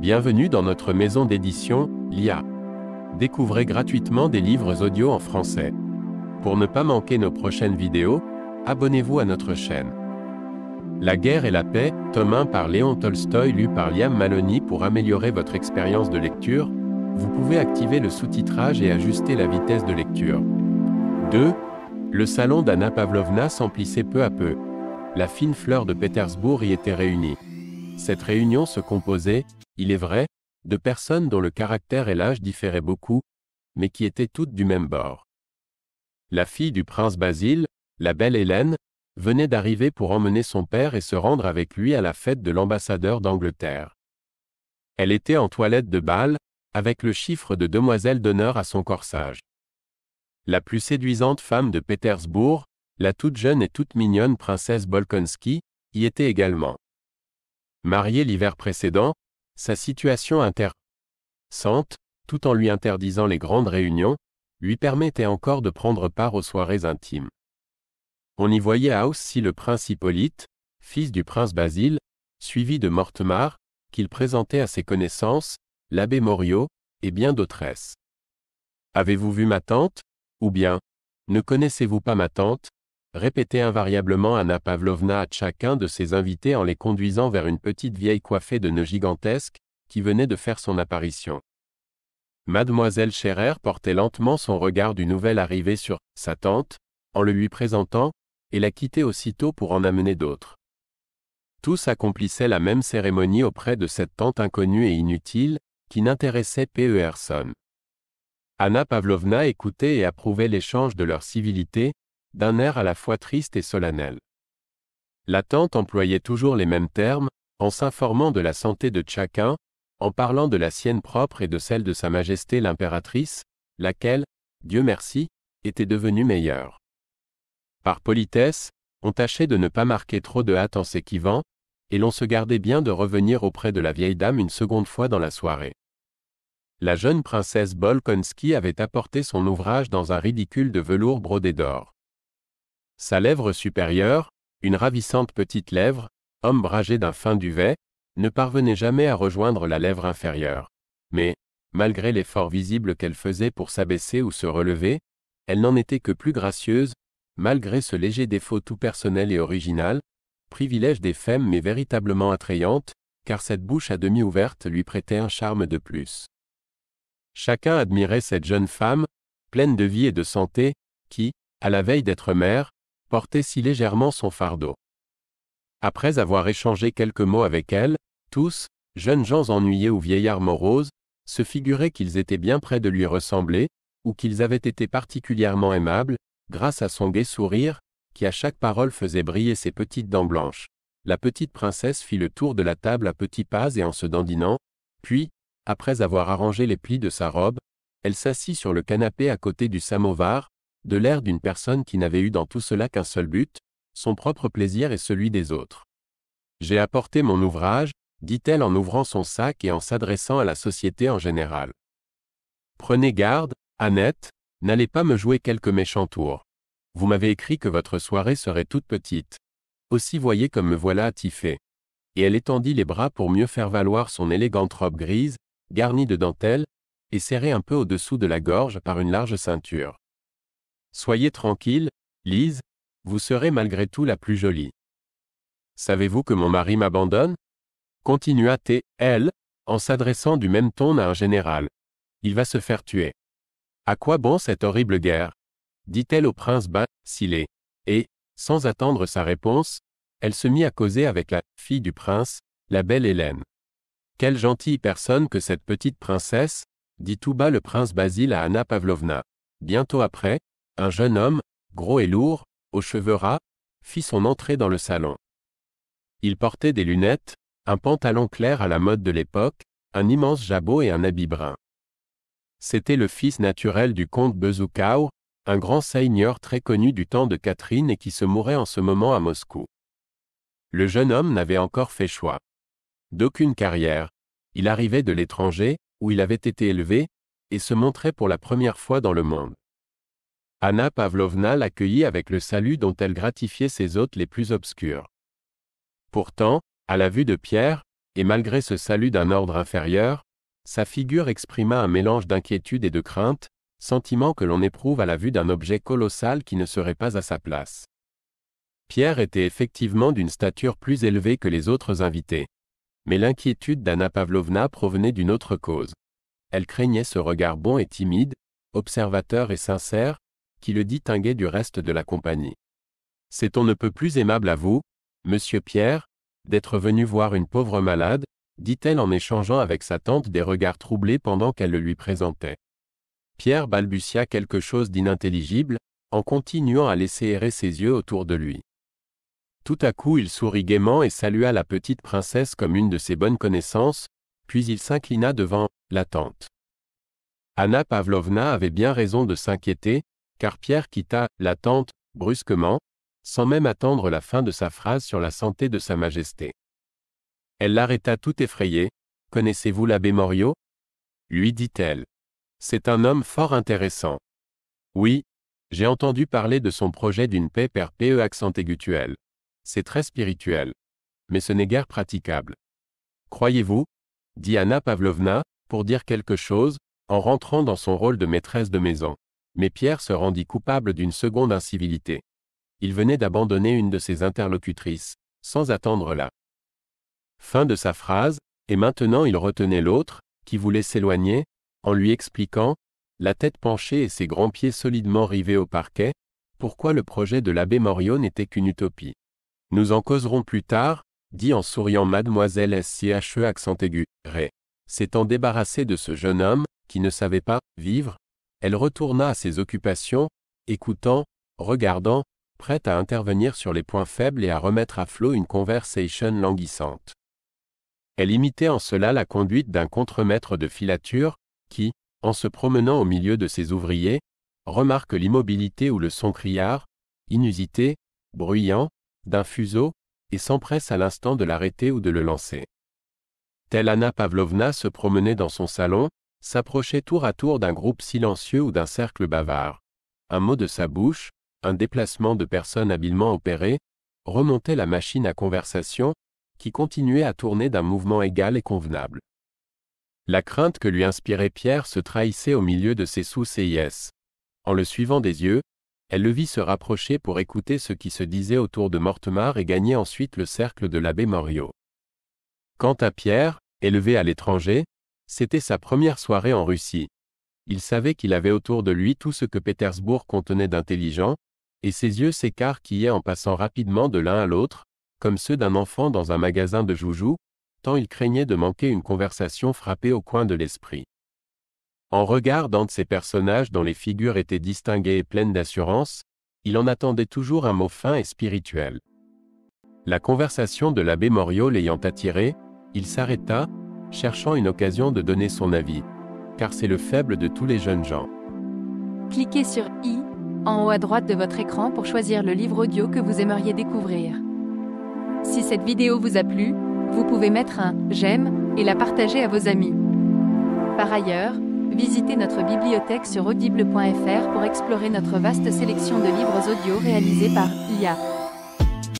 Bienvenue dans notre maison d'édition, l'IA. Découvrez gratuitement des livres audio en français. Pour ne pas manquer nos prochaines vidéos, abonnez-vous à notre chaîne. La guerre et la paix, tome 1 par Léon Tolstoï lu par Liam Maloney. Pour améliorer votre expérience de lecture, vous pouvez activer le sous-titrage et ajuster la vitesse de lecture. 2. Le salon d'Anna Pavlovna s'emplissait peu à peu. La fine fleur de Pétersbourg y était réunie. Cette réunion se composait, il est vrai, de personnes dont le caractère et l'âge différaient beaucoup, mais qui étaient toutes du même bord. La fille du prince Basile, la belle Hélène, venait d'arriver pour emmener son père et se rendre avec lui à la fête de l'ambassadeur d'Angleterre. Elle était en toilette de bal, avec le chiffre de demoiselle d'honneur à son corsage. La plus séduisante femme de Pétersbourg, la toute jeune et toute mignonne princesse Bolkonsky, y était également. Mariée l'hiver précédent, sa situation intéressante, tout en lui interdisant les grandes réunions, lui permettait encore de prendre part aux soirées intimes. On y voyait aussi le prince Hippolyte, fils du prince Basile, suivi de Mortemart, qu'il présentait à ses connaissances, l'abbé Moriot, et bien d'autresses. « Avez-vous vu ma tante ? Ou bien, ne connaissez-vous pas ma tante ?» répétait invariablement Anna Pavlovna à chacun de ses invités en les conduisant vers une petite vieille coiffée de nœuds gigantesques, qui venait de faire son apparition. Mademoiselle Scherer portait lentement son regard du nouvel arrivé sur sa tante, en le lui présentant, et la quittait aussitôt pour en amener d'autres. Tous accomplissaient la même cérémonie auprès de cette tante inconnue et inutile, qui n'intéressait personne. Anna Pavlovna écoutait et approuvait l'échange de leur civilité, d'un air à la fois triste et solennel. La tante employait toujours les mêmes termes, en s'informant de la santé de chacun, en parlant de la sienne propre et de celle de Sa Majesté l'impératrice, laquelle, Dieu merci, était devenue meilleure. Par politesse, on tâchait de ne pas marquer trop de hâte en s'équivant, et l'on se gardait bien de revenir auprès de la vieille dame une seconde fois dans la soirée. La jeune princesse Bolkonsky avait apporté son ouvrage dans un ridicule de velours brodé d'or. Sa lèvre supérieure, une ravissante petite lèvre, ombragée d'un fin duvet, ne parvenait jamais à rejoindre la lèvre inférieure. Mais, malgré l'effort visible qu'elle faisait pour s'abaisser ou se relever, elle n'en était que plus gracieuse, malgré ce léger défaut tout personnel et original, privilège des femmes mais véritablement attrayante, car cette bouche à demi ouverte lui prêtait un charme de plus. Chacun admirait cette jeune femme, pleine de vie et de santé, qui, à la veille d'être mère, portait si légèrement son fardeau. Après avoir échangé quelques mots avec elle, tous, jeunes gens ennuyés ou vieillards moroses, se figuraient qu'ils étaient bien près de lui ressembler, ou qu'ils avaient été particulièrement aimables, grâce à son gai sourire, qui à chaque parole faisait briller ses petites dents blanches. La petite princesse fit le tour de la table à petits pas et en se dandinant, puis, après avoir arrangé les plis de sa robe, elle s'assit sur le canapé à côté du samovar, de l'air d'une personne qui n'avait eu dans tout cela qu'un seul but, son propre plaisir et celui des autres. « J'ai apporté mon ouvrage », dit-elle en ouvrant son sac et en s'adressant à la société en général. « Prenez garde, Annette, n'allez pas me jouer quelque méchant tour. Vous m'avez écrit que votre soirée serait toute petite. Aussi voyez comme me voilà attifée. » Et elle étendit les bras pour mieux faire valoir son élégante robe grise, garnie de dentelle, et serrée un peu au-dessous de la gorge par une large ceinture. « Soyez tranquille, Lise, vous serez malgré tout la plus jolie. »« Savez-vous que mon mari m'abandonne » continua-t-elle, en s'adressant du même ton à un général. « Il va se faire tuer. »« À quoi bon cette horrible guerre » dit-elle au prince Basile, et, sans attendre sa réponse, elle se mit à causer avec la fille du prince, la belle Hélène. « Quelle gentille personne que cette petite princesse » dit tout bas le prince Basile à Anna Pavlovna. Bientôt après, un jeune homme, gros et lourd, aux cheveux ras, fit son entrée dans le salon. Il portait des lunettes, un pantalon clair à la mode de l'époque, un immense jabot et un habit brun. C'était le fils naturel du comte Bezukhov, un grand seigneur très connu du temps de Catherine et qui se mourait en ce moment à Moscou. Le jeune homme n'avait encore fait choix d'aucune carrière. Il arrivait de l'étranger, où il avait été élevé, et se montrait pour la première fois dans le monde. Anna Pavlovna l'accueillit avec le salut dont elle gratifiait ses hôtes les plus obscurs. Pourtant, à la vue de Pierre, et malgré ce salut d'un ordre inférieur, sa figure exprima un mélange d'inquiétude et de crainte, sentiment que l'on éprouve à la vue d'un objet colossal qui ne serait pas à sa place. Pierre était effectivement d'une stature plus élevée que les autres invités. Mais l'inquiétude d'Anna Pavlovna provenait d'une autre cause. Elle craignait ce regard bon et timide, observateur et sincère, qui le distinguait du reste de la compagnie. « C'est on ne peut plus aimable à vous, monsieur Pierre, d'être venu voir une pauvre malade, dit-elle en échangeant avec sa tante des regards troublés pendant qu'elle le lui présentait. Pierre balbutia quelque chose d'inintelligible, en continuant à laisser errer ses yeux autour de lui. Tout à coup il sourit gaiement et salua la petite princesse comme une de ses bonnes connaissances, puis il s'inclina devant la tante. Anna Pavlovna avait bien raison de s'inquiéter, car Pierre quitta la tante brusquement, sans même attendre la fin de sa phrase sur la santé de Sa Majesté. Elle l'arrêta tout effrayée. « Connaissez-vous l'abbé Moriot » lui dit-elle. « C'est un homme fort intéressant. » « Oui, j'ai entendu parler de son projet d'une paix perpétuelle accent aigutuel. C'est très spirituel. Mais ce n'est guère praticable. » « Croyez-vous » dit Anna Pavlovna, pour dire quelque chose, en rentrant dans son rôle de maîtresse de maison. Mais Pierre se rendit coupable d'une seconde incivilité. Il venait d'abandonner une de ses interlocutrices, sans attendre la fin de sa phrase, et maintenant il retenait l'autre, qui voulait s'éloigner, en lui expliquant, la tête penchée et ses grands pieds solidement rivés au parquet, pourquoi le projet de l'abbé Moriot n'était qu'une utopie. « Nous en causerons plus tard, » dit en souriant mademoiselle SCHE accent aigu, Ré. S'étant débarrassée de ce jeune homme, qui ne savait pas vivre, elle retourna à ses occupations, écoutant, regardant, prête à intervenir sur les points faibles et à remettre à flot une conversation languissante. Elle imitait en cela la conduite d'un contremaître de filature, qui, en se promenant au milieu de ses ouvriers, remarque l'immobilité ou le son criard, inusité, bruyant, d'un fuseau, et s'empresse à l'instant de l'arrêter ou de le lancer. Telle Anna Pavlovna se promenait dans son salon, s'approchait tour à tour d'un groupe silencieux ou d'un cercle bavard. Un mot de sa bouche, un déplacement de personnes habilement opéré, remontait la machine à conversation, qui continuait à tourner d'un mouvement égal et convenable. La crainte que lui inspirait Pierre se trahissait au milieu de ses sous-CIS. En le suivant des yeux, elle le vit se rapprocher pour écouter ce qui se disait autour de Mortemart et gagner ensuite le cercle de l'abbé Moriot. Quant à Pierre, élevé à l'étranger, c'était sa première soirée en Russie. Il savait qu'il avait autour de lui tout ce que Pétersbourg contenait d'intelligent, et ses yeux s'écarquillaient en passant rapidement de l'un à l'autre, comme ceux d'un enfant dans un magasin de joujoux, tant il craignait de manquer une conversation frappée au coin de l'esprit. En regardant de ces personnages dont les figures étaient distinguées et pleines d'assurance, il en attendait toujours un mot fin et spirituel. La conversation de l'abbé Moriot l'ayant attiré, il s'arrêta, cherchant une occasion de donner son avis, car c'est le faible de tous les jeunes gens. Cliquez sur I, en haut à droite de votre écran pour choisir le livre audio que vous aimeriez découvrir. Si cette vidéo vous a plu, vous pouvez mettre un « j'aime » et la partager à vos amis. Par ailleurs, visitez notre bibliothèque sur audible.fr pour explorer notre vaste sélection de livres audio réalisés par IA.